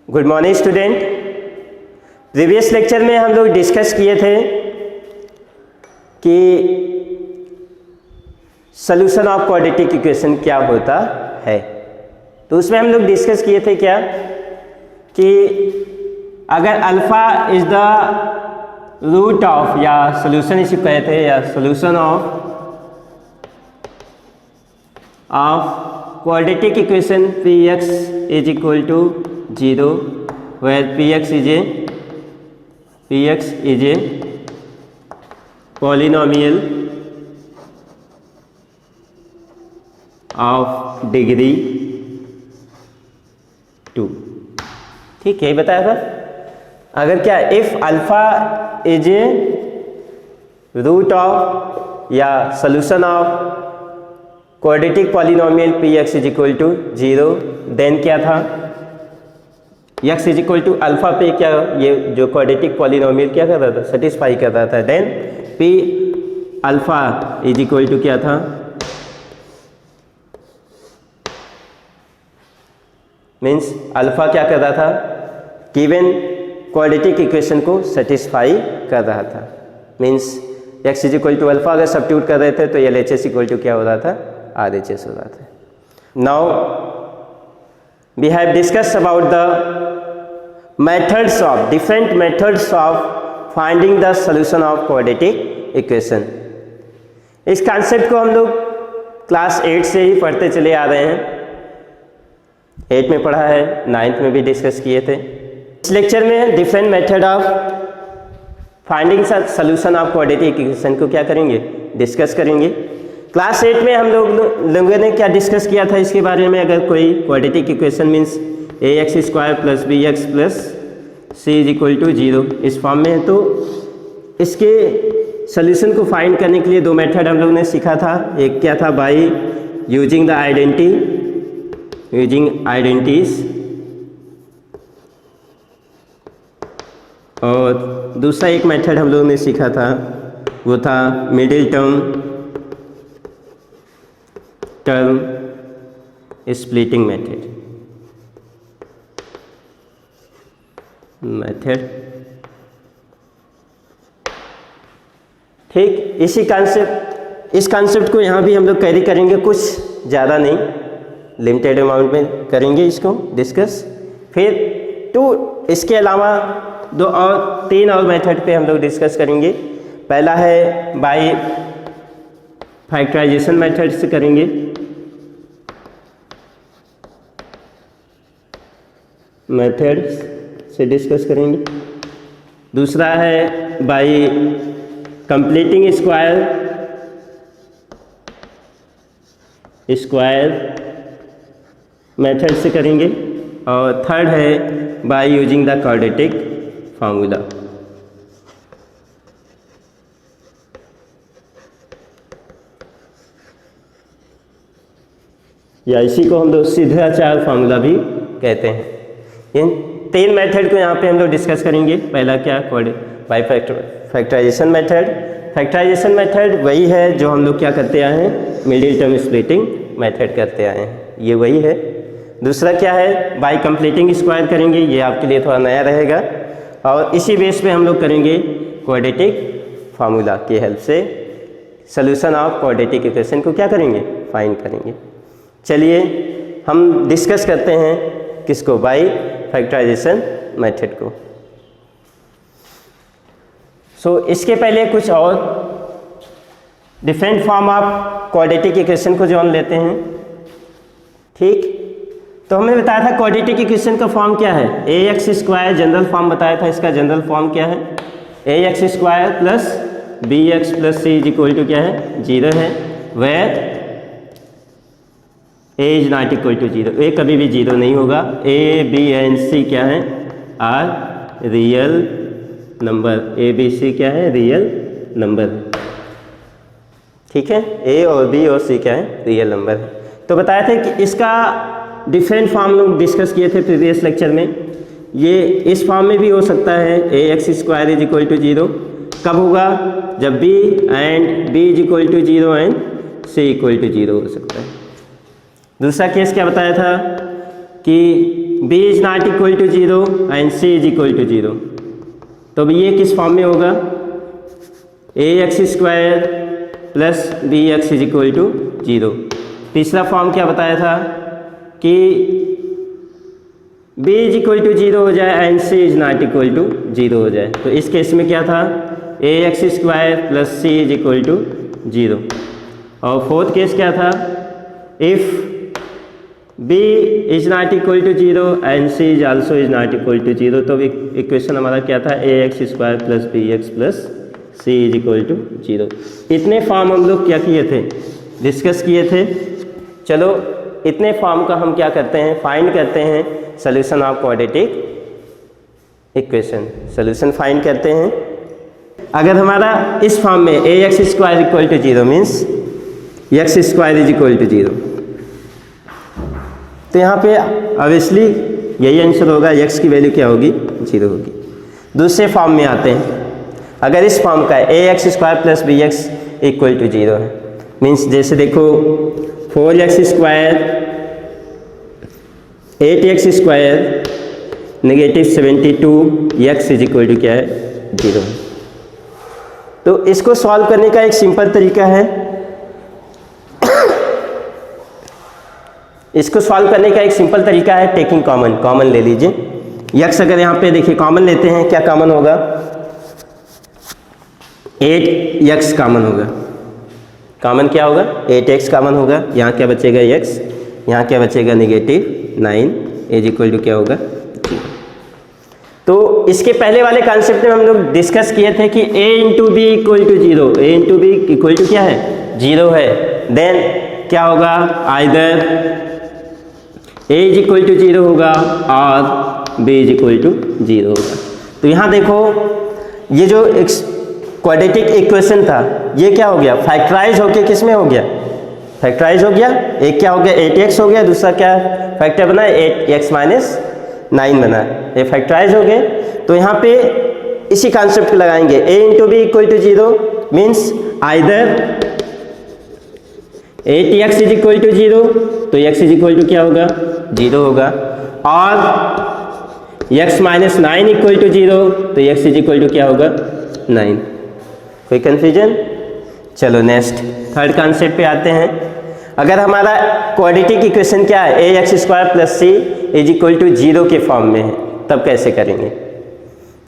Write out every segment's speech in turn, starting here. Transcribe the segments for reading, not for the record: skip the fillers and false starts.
Good morning student. Previous lecture में हम लोग डिस्कस किए थे कि सॉल्यूशन ऑफ क्वाड्रेटिक इक्वेशन क्या होता है। तो उसमें हम लोग डिस्कस किए थे क्या कि अगर alpha is the root of, या सॉल्यूशन इसे कहते हैं, या solution of quadratic equation P X is equal to 0 where px is a polynomial of degree 2। ठीक है, बताया था। अगर क्या if alpha is a root of या solution of quadratic polynomial P X is equal to 0, then क्या था, x is equal to alpha पे क्या ये जो क्वाड्रेटिक पॉलिनोमियल क्या कर रहा था, सेटिस्फाई कर रहा था। Then p alpha is equal to क्या था, मीन्स अल्फा क्या कर रहा था, गिवन क्वाड्रेटिक इक्वेशन को सेटिस्फाई कर रहा था। Means x is equal to alpha अगर सब्स्टिट्यूट कर रहे थे तो LHS इक्वल टू क्या हो रहा था, RHS हो रहा था। Now we have discussed about the different methods of finding the solution of quadratic equation। इस concept को हम लोग क्लास 8 से ही पढ़ते चले आ रहे हैं। 8 में पढ़ा है, 9th में भी डिस्कस किए थे। इस लेक्चर में different method of finding solution of quadratic equation को क्या करेंगे, डिस्कस करेंगे। क्लास 8 में हम लोगों ने क्या डिस्कस किया था इसके बारे में, अगर कोई quadratic equation means ax² plus bx plus c is equal to 0 इस फॉर्म में है, तो इसके सोल्यूशन को फाइंड करने के लिए दो मेथड हम लोगों ने सीखा था। एक क्या था, बाई यूजिंग द आइडेंटिटीज, और दूसरा एक मेथड हम लोगों ने सीखा था वो था मिडिल टर्म स्प्लिटिंग मेथड। ठीक, इस कॉन्सेप्ट को यहाँ भी हम लोग कैरी करेंगे, कुछ ज़्यादा नहीं, लिमिटेड अमाउंट में करेंगे इसको डिस्कस। फिर इसके अलावा तीन और मेथड पे हम लोग डिस्कस करेंगे। पहला है बाय फैक्टराइजेशन मेथड से करेंगे, से डिस्कस करेंगे। दूसरा है बाय कंप्लीटिंग स्क्वायर मेथड से करेंगे, और थर्ड है by using the quadratic formula. या इसी को हम लोग सिद्धाचार फार्मूला भी कहते हैं। इन तीन मेथड को यहाँ पे हम लोग डिस्कस करेंगे। पहला क्या, by factorisation method. Factorisation method वही है जो हम लोग क्या करते आए हैं, मिडिल टर्म स्प्लिटिंग मेथड करते आए हैं, ये वही है। दूसरा क्या है, बाय कंप्लीटिंग स्क्वायर करेंगे, ये आपके लिए थोड़ा नया रहेगा, और इसी बेस पे हम लोग करेंगे क्वाड्रेटिक फार्मूला की हेल्प से सॉल्यूशन ऑफ क्वाड्रेटिक इक्वेशन को क्या करेंगे, फाइंड करेंगे। चलिए हम डिस्कस करते हैं किसको, बाय फैक्टराइजेशन मेथड को। इसके पहले कुछ और different form of quadratic equation को जान लेते हैं। ठीक, तो हमने बताया था क्वाड्रेटिक इक्वेशन का फॉर्म क्या है, ax² जनरल फॉर्म बताया था। इसका जनरल फॉर्म क्या है, ax² plus bx plus c is equal to क्या है, 0 है, where a is not equal to 0, a कभी भी 0 नहीं होगा। a b एंड c क्या है, are real number, a b c क्या है, रियल नंबर। ठीक है, a और b और c क्या है, रियल नंबर है। तो बताया था कि इसका डिफरेंट फॉर्म लोग डिस्कस किए थे प्रीवियस लेक्चर में। ये इस फॉर्म में भी हो सकता है, ax² इज इक्वल टू 0 कब होगा, जब b and b is equal to 0 and c equal to 0 हो सकता है। दूसरा केस क्या बताया था कि b is not equal to 0 and c is equal to 0, तो ये किस फॉर्म में होगा? ax square plus bx is equal to 0। तीसरा फॉर्म क्या बताया था कि b इज इक्वल टू 0 हो जाए and c is not equal to 0 हो जाए, तो इस केस में क्या था? ax square plus c is equal to 0। और फोर्थ केस क्या था? If b is not equal to 0 and c is also is not equal to 0, तो इक्वेशन हमारा क्या था? ax square plus bx plus c is equal to 0। इतने form हम लोग क्या किए थे? डिस्कस किए थे। चलो इतने फॉर्म का हम क्या करते हैं? फाइंड करते हैं solution of quadratic equation. Solution find करते हैं। अगर हमारा इस फॉर्म में ax square equal to 0 means x square is equal to 0, तो यहाँ पे ऑब्वियसली यही आंसर होगा, x की वैल्यू क्या होगी? 0 होगी। दूसरे फॉर्म में आते हैं। अगर इस फॉर्म का ax square plus bx equal to 0 है मीन्स जैसे देखो 4x square 8x square negative 72x is equal to क्या है? 0। तो इसको सॉल्व करने का एक सिंपल तरीका है, इसको सॉल्व करने का एक सिंपल तरीका है टेकिंग कॉमन ले लीजिए। x अगर यहाँ पे देखिए कॉमन लेते हैं, क्या कॉमन होगा? 8x कॉमन होगा। कॉमन क्या होगा? 8x कॉमन होगा। यहाँ क्या बचेगा? x, यहाँ क्या बचेगा? नेगेटिव 9 इज इक्वल टू क्या होगा? 0। तो इसके पहले वाले कॉन्सेप्ट में हम लोग डिस्कस किए थे कि a into B equal to 0, a into B equal to क्या है? 0 है। देन क्या होगा? Either a is equal to 0 होगा और b इज इक्वल टू 0 होगा। तो यहाँ देखो ये जो क्वाड्रेटिक इक्वेशन था ये क्या हो गया? फैक्टराइज होके किस में हो गया? फैक्टराइज हो गया। एक क्या हो गया? 8x हो गया, दूसरा क्या फैक्टर बना? 8x माइनस 9 बना, ये फैक्टराइज हो गए। तो यहाँ पे इसी कॉन्सेप्ट को लगाएंगे। a into B equal to 0 means either 8x is equal to 0, तो x इज इक्वल टू क्या होगा? 0 होगा, और x माइनस 9 इक्वल टू 0, तो x इज इक्वल टू क्या होगा? 9। कोई कंफ्यूजन? चलो नेक्स्ट थर्ड कॉन्सेप्ट पे आते हैं। अगर हमारा क्वाड्रेटिक इक्वेशन क्या है? ax square plus c is equal to 0 के फॉर्म में है, तब कैसे करेंगे?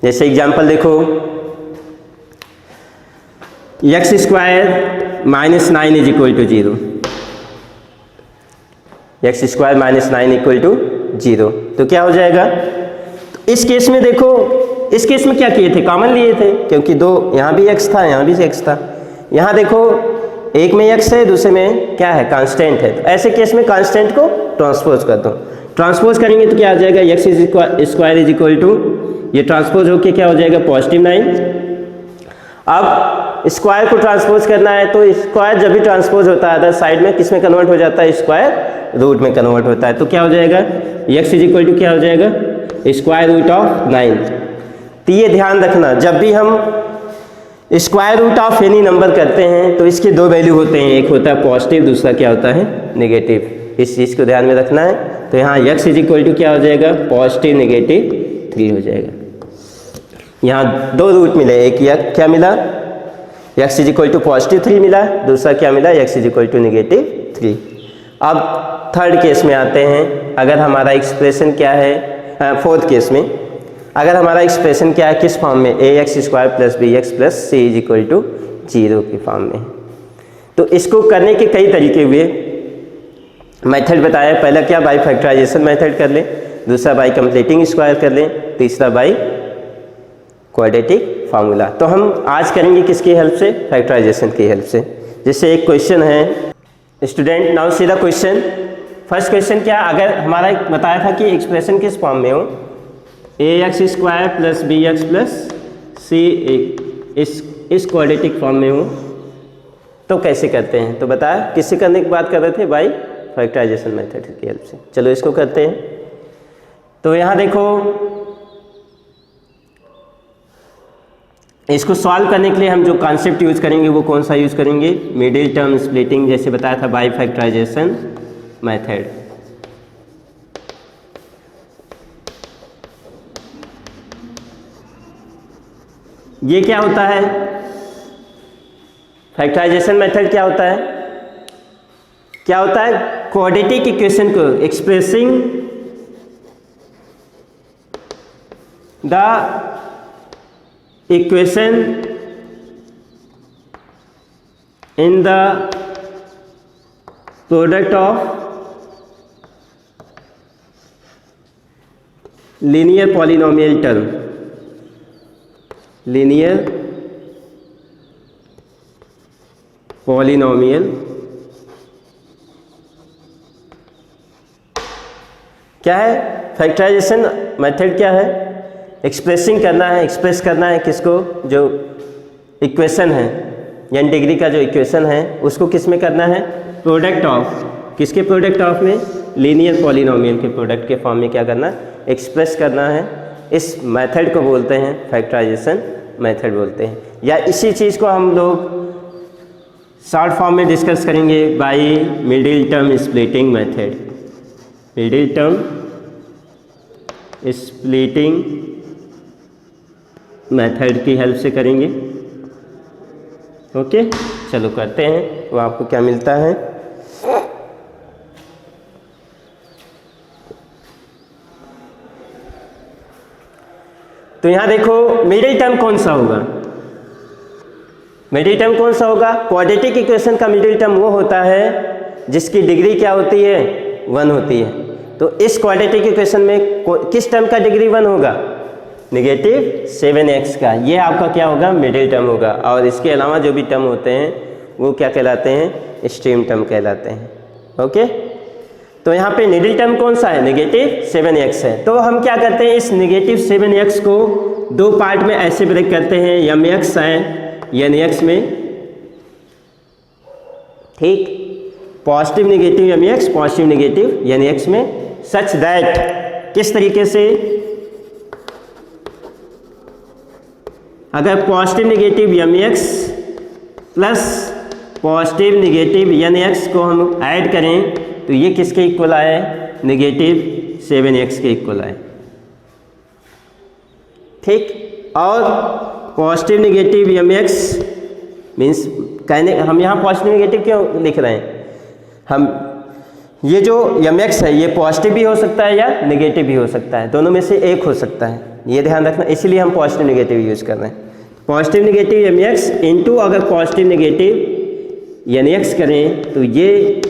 जैसे एग्जांपल देखो, x square minus 9 is equal to 0, x square minus 9 equal to 0, तो क्या हो जाएगा? तो इस केस में देखो, इस केस में क्या किए थे? कॉमन लिए थे, क्योंकि दो यहाँ भी x था, यहाँ भी x था। यहाँ देखो एक में x है, दूसरे में क्या है? कांस्टेंट है। तो ऐसे केस में कांस्टेंट को ट्रांसपोज कर दो। ट्रांसपोज करेंगे तो क्या आ जाएगा? x square is equal to, ये ट्रांसपोज होके क्या हो जाएगा? पॉजिटिव 9। अब स्क्वायर को ट्रांसपोज करना है, तो स्क्वायर जब भी ट्रांसपोज होता है अदर साइड में किस में कन्वर्ट हो जाता है? स्क्वायर रूट में कन्वर्ट होता है। तो क्या हो जाएगा? x इज इक्वल टू क्या हो जाएगा? Square root of 9। तो ये ध्यान रखना, जब भी हम square root of any number करते हैं तो इसके दो वैल्यू होते हैं, एक होता है पॉजिटिव, दूसरा क्या होता है? नेगेटिव। इस चीज़ को ध्यान में रखना है। तो यहाँ x इज इक्वल टू क्या हो जाएगा? पॉजिटिव नेगेटिव 3 हो जाएगा। यहाँ दो रूट मिले, एक यह क्या मिला? x is equal to positive 3 मिला, दूसरा क्या मिला? x is equal to negative 3। अब थर्ड केस में आते हैं। अगर हमारा एक्सप्रेशन क्या है? फोर्थ केस में अगर हमारा एक्सप्रेशन क्या है? किस फॉर्म में? ax square plus bx plus c is equal to 0 के फॉर्म में। तो इसको करने के कई तरीके हुए, मेथड बताया। पहला क्या? बाई फैक्टराइजेशन मेथड कर लें, दूसरा बाई कंप्लीटिंग स्क्वायर कर लें, तीसरा बाई क्वाड्रेटिक फार्मूला। तो हम आज करेंगे किसकी हेल्प से? फैक्टराइजेशन की हेल्प से। जैसे एक क्वेश्चन है, student now see the question. First question क्या? अगर हमारा बताया था कि एक्सप्रेशन किस फॉर्म में हो? ax square plus bx plus c इस क्वाड्रेटिक फॉर्म में हो, तो कैसे करते हैं? तो बताया किससे करने की बात कर रहे थे? बाई फैक्टराइजेशन मेथड की हेल्प से। चलो इसको करते हैं। तो यहाँ देखो, इसको सॉल्व करने के लिए हम जो कॉन्सेप्ट यूज करेंगे वो कौन सा यूज करेंगे? मिडिल टर्म स्प्लिटिंग, जैसे बताया था बाई फैक्टराइजेशन मेथड। ये क्या होता है, फैक्टराइजेशन मेथड क्या होता है, क्वाड्रेटिक इक्वेशन को expressing the equation in the product of linear polynomial term, linear polynomial क्या है, फैक्टराइजेशन मेथड क्या है, एक्सप्रेसिंग करना है, एक्सप्रेस करना है किसको, जो इक्वेशन है या डिग्री का जो इक्वेशन है उसको किस में करना है, प्रोडक्ट ऑफ, किसके प्रोडक्ट ऑफ में, लीनियर पॉलिनोमियल के प्रोडक्ट के फॉर्म में क्या करना, एक्सप्रेस करना है। इस मेथड को बोलते हैं फैक्टराइजेशन मेथड बोलते हैं, या इसी चीज़ को हम लोग शॉर्ट फॉर्म में डिस्कस करेंगे by middle term splitting method, middle term splitting method की हेल्प से करेंगे। ओके, चलो करते हैं, वो आपको क्या मिलता है। तो यहां देखो मिडिल टर्म कौन सा होगा, मिडिल टर्म कौन सा होगा, क्वाड्रेटिक इक्वेशन का मिडिल टर्म वो होता है जिसकी डिग्री क्या होती है, 1 होती है। तो इस क्वाड्रेटिक इक्वेशन में किस टर्म का डिग्री 1 होगा, नेगेटिव 7x का, ये आपका क्या होगा, मिडिल टर्म होगा। और इसके अलावा जो भी टर्म होते हैं वो क्या कहलाते हैं, एक्सट्रीम टर्म कहलाते हैं। ओके, तो यहाँ पे मिडिल टर्म कौन सा है, नेगेटिव 7x है। तो हम क्या करते हैं, इस नेगेटिव 7x को दो पार्ट में ऐसे ब्रेक करते हैं, mx है nx में, ठीक, positive negative mx, positive negative nx में, सच दैट, किस तरीके से, अगर positive negative mx plus positive negative nx को हम ऐड करें तो ये किसके इक्वल आए, नेगेटिव 7x के इक्वल आए, ठीक। और पॉजिटिव नेगेटिव mx मीन्स कहने, हम यहाँ पॉजिटिव नेगेटिव क्यों लिख रहे हैं, हम ये जो mx है ये पॉजिटिव भी हो सकता है या नेगेटिव भी हो सकता है, दोनों में से एक हो सकता है, ये ध्यान रखना, इसीलिए हम पॉजिटिव नेगेटिव यूज कर रहे हैं। पॉजिटिव नेगेटिव mx इंटू अगर पॉजिटिव नेगेटिव nx करें तो ये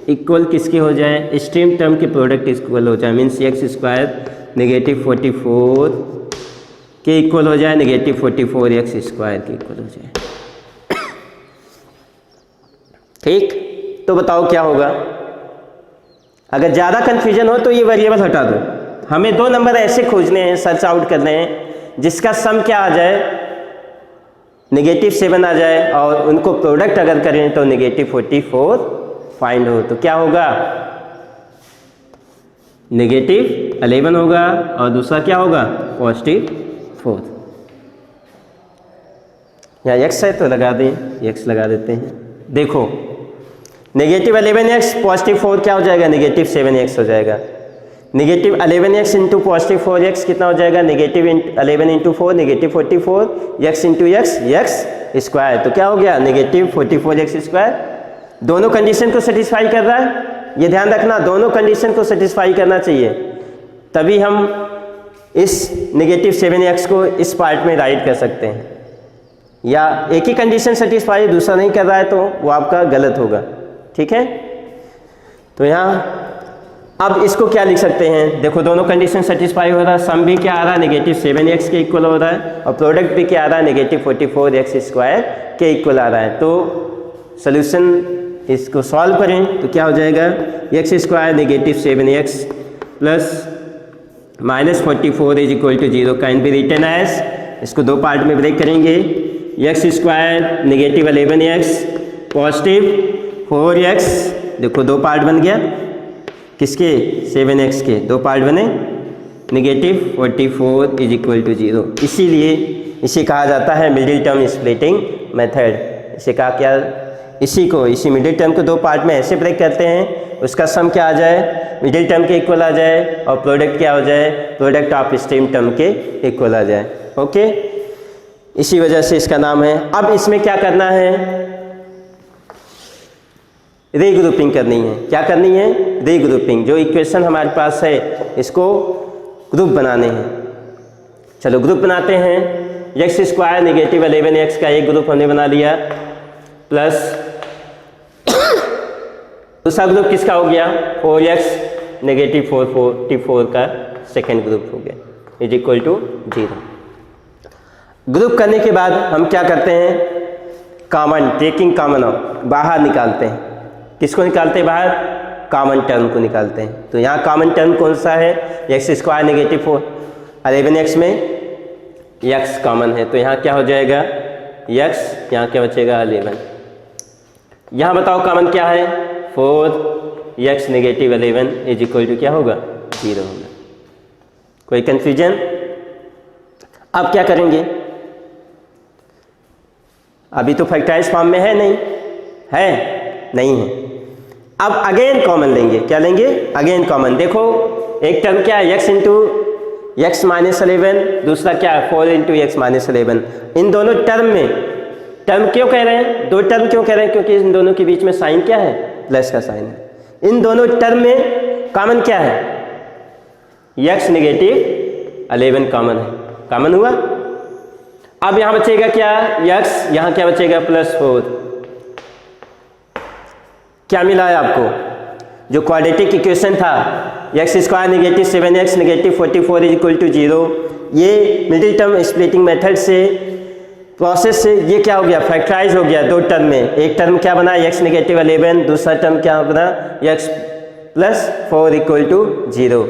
इक्वल किसके हो जाए, एक्सट्रीम टर्म के प्रोडक्ट इक्वल हो जाए, मीन्स x स्क्वायर नेगेटिव 44 के इक्वल हो जाए, नेगेटिव 44x स्क्वायर के इक्वल हो जाए, ठीक। तो बताओ क्या होगा, अगर ज़्यादा कन्फ्यूजन हो तो ये वेरिएबल हटा दो, हमें दो नंबर ऐसे खोजने हैं, सर्च आउट करने हैं जिसका सम क्या आ जाए, नेगेटिव 7 आ जाए, और उनको प्रोडक्ट अगर करें तो नेगेटिव 44 फाइंड हो, तो क्या होगा, नेगेटिव 11 होगा और दूसरा क्या होगा, पॉजिटिव 4। यहाँ x है तो लगा दें, x लगा देते हैं। देखो नेगेटिव 11x पॉजिटिव 4 क्या हो जाएगा, नेगेटिव 7x हो जाएगा, negative 11x into positive 4x कितना हो जाएगा, negative 11 into 4 negative 44 x into x square, तो क्या हो गया, नेगेटिव 44x स्क्वायर। दोनों कंडीशन को सेटिस्फाई कर रहा है, ये ध्यान रखना, दोनों कंडीशन को सेटिस्फाई करना चाहिए, तभी हम इस नेगेटिव 7x को इस पार्ट में राइट कर सकते हैं। या एक ही कंडीशन सेटिस्फाई दूसरा नहीं कर रहा है तो वो आपका गलत होगा, ठीक है। तो यहाँ अब इसको क्या लिख सकते हैं, देखो दोनों कंडीशन सेटिस्फाई हो रहा है, सम भी क्या आ रहा है, नेगेटिव 7x के इक्वल हो रहा है, और प्रोडक्ट भी क्या आ रहा है, नेगेटिव 44x स्क्वायर के इक्वल आ रहा है। तो सोल्यूशन इसको सॉल्व करें तो क्या हो जाएगा, x square negative 7x plus minus 44 is equal to 0 can be written as, इसको दो पार्ट में ब्रेक करेंगे, x square negative 11x positive 4x, देखो दो पार्ट बन गया, किसके, 7x के दो पार्ट बने, नेगेटिव 44 इज इक्वल टू 0। इसीलिए इसे कहा जाता है मिडिल टर्म स्प्लिटिंग मेथड। इसे कहा क्या, इसी मिडिल टर्म को दो पार्ट में ऐसे ब्रेक करते हैं, उसका सम क्या आ जाए, मिडिल टर्म के इक्वल आ जाए, और प्रोडक्ट क्या हो जाए, प्रोडक्ट ऑफ एक्सट्रीम टर्म के इक्वल आ जाए। ओके, इसी वजह से इसका नाम है। अब इसमें क्या करना है, रीग्रुपिंग करनी है। क्या करनी है, रीग्रुपिंग। जो इक्वेशन हमारे पास है इसको ग्रुप बनाने हैं। चलो ग्रुप बनाते हैं। एक्स स्क्वायर नेगेटिव 11x का एक ग्रुप हमने बना लिया, प्लस दूसरा ग्रुप किसका हो गया, 4x नेगेटिव 444 का सेकेंड ग्रुप हो गया, इज इक्वल टू 0। ग्रुप करने के बाद हम क्या करते हैं, कॉमन, टेकिंग कॉमन आउट, बाहर निकालते हैं। किसको निकालते हैं बाहर, कॉमन टर्म को निकालते हैं। तो यहाँ कॉमन टर्म कौन सा है, एक्स स्क्वायर नेगेटिव 11x में x कॉमन है, तो यहाँ क्या हो जाएगा x, यहाँ क्या बचेगा 11। यहाँ बताओ कॉमन क्या है, 4x negative 11 is equal to क्या होगा 0 होगा। कोई कंफ्यूजन? अब क्या करेंगे, अभी तो फैक्टराइज फॉर्म में है नहीं, है नहीं है। अब अगेन कॉमन लेंगे, क्या लेंगे, अगेन कॉमन। देखो एक टर्म क्या है, x इंटू एक्स माइनस 11, दूसरा क्या है 4 इंटू एक्स माइनस 11। इन दोनों टर्म में, टर्म क्यों कह रहे हैं, दो टर्म क्यों कह रहे हैं, क्योंकि इन दोनों के बीच में साइन क्या है, प्लस का साइन है। इन दोनों टर्म में कॉमन क्या है, x नेगेटिव 11 कॉमन है, कॉमन हुआ। अब यहां बचेगा क्या, x, यहां क्या बचेगा +4। क्या मिला है आपको, जो क्वाड्रेटिक इक्वेशन था x square negative 7x negative 44 is equal to 0, ये मिडिल टर्म स्प्लिटिंग मेथड से प्रोसेस से ये क्या हो गया, फैक्टराइज हो गया दो टर्म में। एक टर्म क्या बना x नेगेटिव 11, दूसरा टर्म क्या बना x प्लस 4 इक्वल टू 0।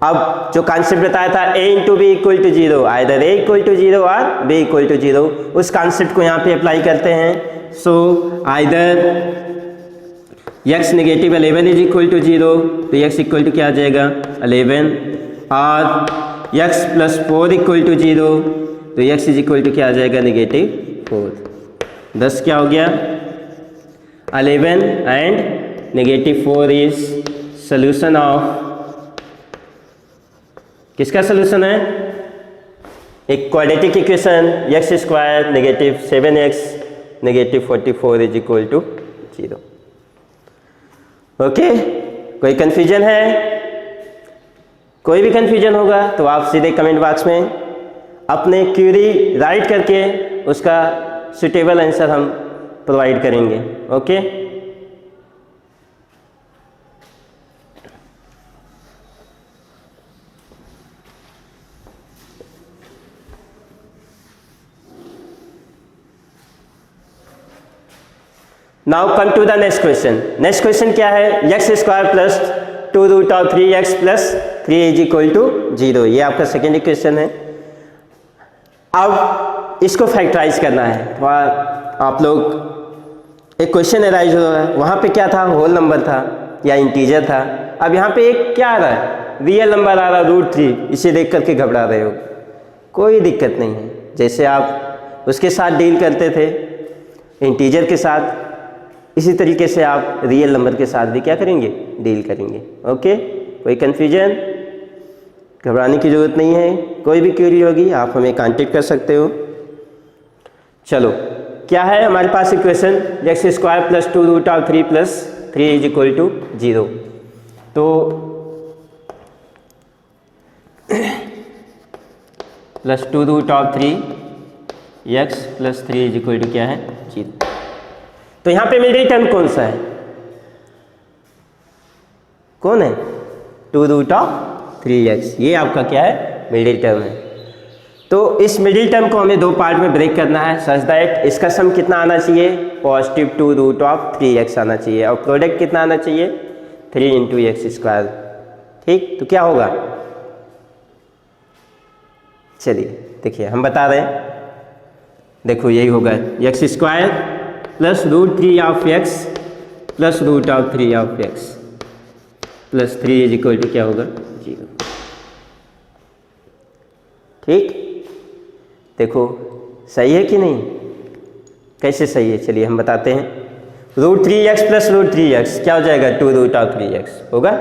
अब जो कॉन्सेप्ट बताया था a into B equal to 0, either a equal to 0 और b इक्वल टू 0, उस कॉन्सेप्ट को यहाँ पे अप्लाई करते हैं। So either x negative 11 is equal to 0, तो x इक्वल टू क्या आ जाएगा 11, और x प्लस 4 इक्वल टू 0, तो x इज इक्वल टू क्या आ जाएगा नेगेटिव 4। 10 क्या हो गया 11 and negative 4 is solution of, किसका सोल्यूशन है, एक quadratic equation x square negative 7x negative 44 is equal to 0। Okay, कोई कंफ्यूजन है, कोई भी कंफ्यूजन होगा तो आप सीधे कमेंट बॉक्स में अपने क्वेरी राइट करके उसका सुटेबल आंसर हम प्रोवाइड करेंगे। Okay, now come to the next question. Next question क्या है, x square plus 2 root of 3x plus 3 is equal to 0, ये आपका सेकेंड इक्वेशन है। अब इसको फैक्टराइज करना है। तो आप लोग एक क्वेश्चन अराइज हो रहा है, वहाँ पे क्या था, होल नंबर था या इंटीजर था। अब यहाँ पे एक क्या आ रहा है, रियल नंबर आ रहा है √3, इसे देख करके घबरा रहे हो, कोई दिक्कत नहीं है। जैसे आप उसके साथ डील करते थे इंटीजर के साथ, इसी तरीके से आप रियल नंबर के साथ भी क्या करेंगे, डील करेंगे। ओके, कोई कन्फ्यूजन, घबराने की ज़रूरत नहीं है। कोई भी क्वेरी होगी आप हमें कांटेक्ट कर सकते हो। चलो क्या है हमारे पास equation, X square plus 2 root of 3 plus 3 is equal to 0। तो plus 2 root of 3 X plus 3 is equal to क्या है 0। तो यहाँ पे मिडिल टर्म कौन सा है, कौन है, 2 रूट ऑफ 3x, ये आपका क्या है मिडिल टर्म है। तो इस मिडिल टर्म को हमें दो पार्ट में ब्रेक करना है, सच दैट इसका सम कितना आना चाहिए, पॉजिटिव 2 रूट ऑफ 3x आना चाहिए, और प्रोडक्ट कितना आना चाहिए 3 इंटू एक्स स्क्वायर। ठीक, तो क्या होगा, चलिए देखिए हम बता रहे हैं, देखो यही होगा x square plus √3 of x plus root of 3 of x plus 3 is equal to क्या होगा 0। ठीक, देखो सही है कि नहीं, कैसे सही है, चलिए हम बताते हैं। √3x प्लस √3x क्या हो जाएगा 2 रूट ऑफ 3x होगा।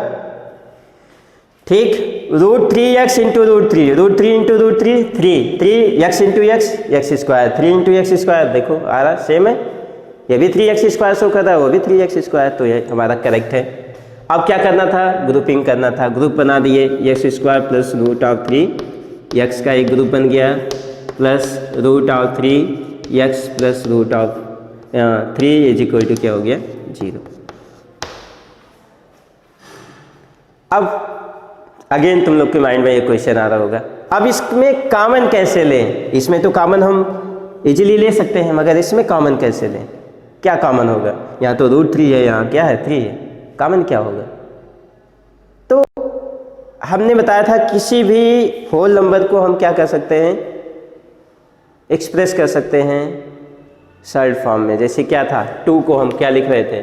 ठीक, root 3x into root 3, root 3 into root 3 3x into x square, 3 into x square, देखो आ रहा सेम है, ये भी 3x स्क्वायर शो कर रहा है, वो भी 3x स्क्वायर, तो ये हमारा करेक्ट है। अब क्या करना था, ग्रुपिंग करना था, ग्रुप बना दिए, x square plus root of 3x का एक ग्रुप बन गया, plus root of 3x plus root of 3 is equal to क्या हो गया 0। अब अगेन तुम लोग के माइंड में ये क्वेश्चन आ रहा होगा, अब इसमें कॉमन कैसे लें, इसमें तो कॉमन हम इजीली ले सकते हैं, मगर इसमें कॉमन कैसे लें, क्या कॉमन होगा, यहाँ तो रूट 3 है, यहाँ क्या है 3 है, कॉमन क्या होगा। तो हमने बताया था किसी भी होल नंबर को हम क्या कर सकते हैं, एक्सप्रेस कर सकते हैं सर्ड फॉर्म में, जैसे क्या था 2 को हम क्या लिख रहे थे,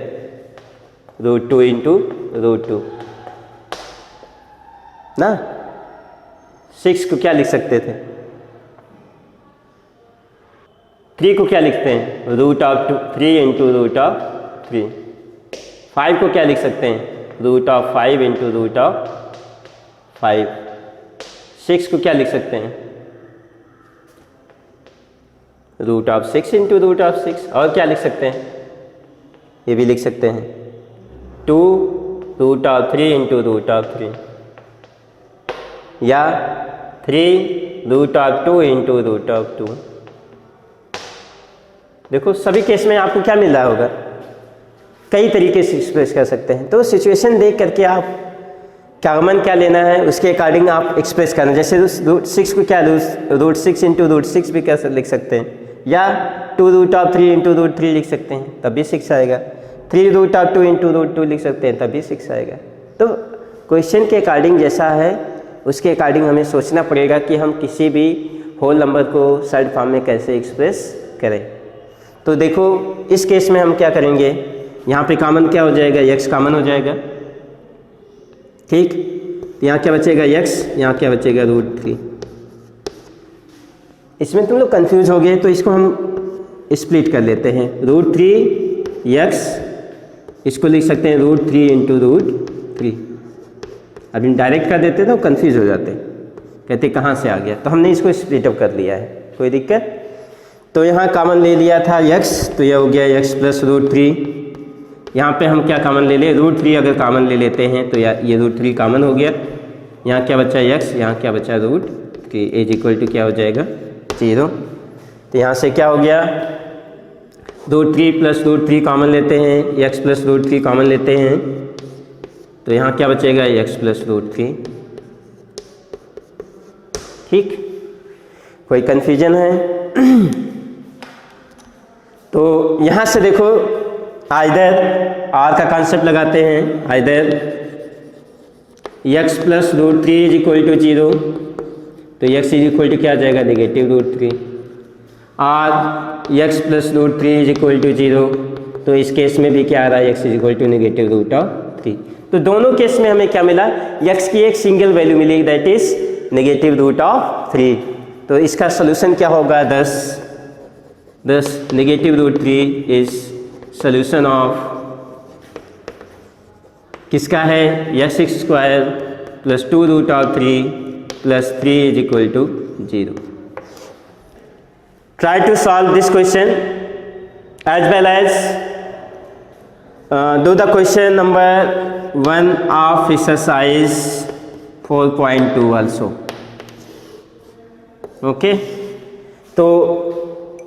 रूट 2 इंटू रूट 2 ना, 6 को क्या लिख सकते थे, 3 को क्या लिखते हैं, root of 3 into root of 3, 5 को क्या लिख सकते हैं, root of 5 into root of 5, 6 को क्या लिख सकते हैं, root of 6 into root of 6, और क्या लिख सकते हैं, ये भी लिख सकते हैं 2 root of 3 into root of 3, या 3 root of 2 into root of 2। देखो सभी केस में आपको क्या मिल रहा होगा, कई तरीके से एक्सप्रेस कर सकते हैं, तो सिचुएशन देख करके आप कॉमन क्या लेना है उसके अकॉर्डिंग आप एक्सप्रेस करना, जैसे रूट 6 को क्या रूट 6 इंटू रूट 6 भी कैसे लिख सकते हैं, या 2 रूट ऑफ 3 इंटू रूट 3 लिख सकते हैं, तब भी 6 आएगा, 3 रूट ऑफ 2 इंटू रूट 2 लिख सकते हैं, तब भी 6 आएगा। तो क्वेश्चन के अकॉर्डिंग जैसा है उसके अकॉर्डिंग हमें सोचना पड़ेगा कि हम किसी भी होल नंबर को सर्ड फॉर्म में कैसे एक्सप्रेस करें। तो देखो इस केस में हम क्या करेंगे, यहाँ पे कॉमन क्या हो जाएगा, x कॉमन हो जाएगा, ठीक, तो यहाँ क्या बचेगा x, यहाँ क्या बचेगा रूट 3। इसमें तुम लोग कंफ्यूज हो गए तो इसको हम स्प्लिट कर लेते हैं, रूट 3x इसको लिख सकते हैं रूट 3 इंटू रूट 3। अभी डायरेक्ट कर देते तो कंफ्यूज हो जाते, कहते कहाँ से आ गया, तो हमने इसको स्प्लिट अप कर लिया है, कोई दिक्कत। तो यहाँ कॉमन ले लिया था x, तो यह हो गया x प्लस रूट 3, यहाँ पे हम क्या कॉमन ले ले, रूट 3 अगर कॉमन ले लेते हैं तो ये रूट 3 कॉमन हो गया, यहाँ क्या बचा x, यहाँ क्या बचा रूट 3 इज इक्वल टू क्या हो जाएगा 0। तो यहाँ से क्या हो गया, रूट 3 प्लस रूट 3 कॉमन लेते हैं, x प्लस रूट 3 कॉमन लेते हैं, तो यहाँ क्या बचेगा x प्लस रूट 3, ठीक, कोई कन्फ्यूजन है। तो यहाँ से देखो आइदर r का कॉन्सेप्ट लगाते हैं, either x plus root 3 is equal to 0, तो x इज इक्वल टू क्या आ जाएगा नेगेटिव रूट 3, और x plus root 3 is equal to 0, तो इस केस में भी क्या आ रहा है x is equal to negative root of 3। तो दोनों केस में हमें क्या मिला, x की एक सिंगल वैल्यू मिली, that is negative root of 3। तो इसका सोल्यूशन क्या होगा 10 negative root 3 is solution of किसका है, x square plus 2 root of 3 plus 3 is equal to 0। Try to solve this question as well as do the question number 1 of exercise 4.2 also, okay. तो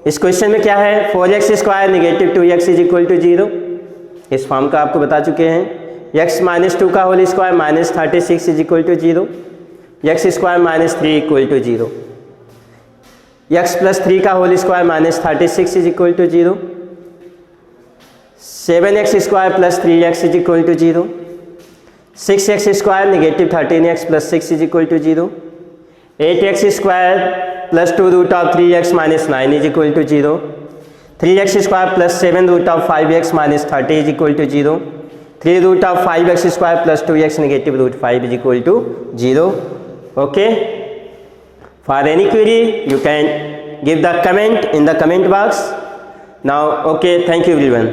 इस क्वेश्चन में क्या है, 4x square negative 2x is equal to 0, इस form का आपको बता चुके हैं, x माइनस 2 का whole square minus 36 is equal to 0, x square minus 3 equal to 0, x plus 3 का whole square minus 36 is equal to 0, 7x square plus 3x is equal to 0, 6x square negative 13x plus 6 is equal to 0, 8x square plus 2 root of 3x minus 9 is equal to 0, 3x square plus 7 root of 5x minus 30 is equal to 0, 3 root of 5x square plus 2x negative root 5 is equal to 0, okay. For any query you can give the comment in the comment box now, okay, thank you everyone.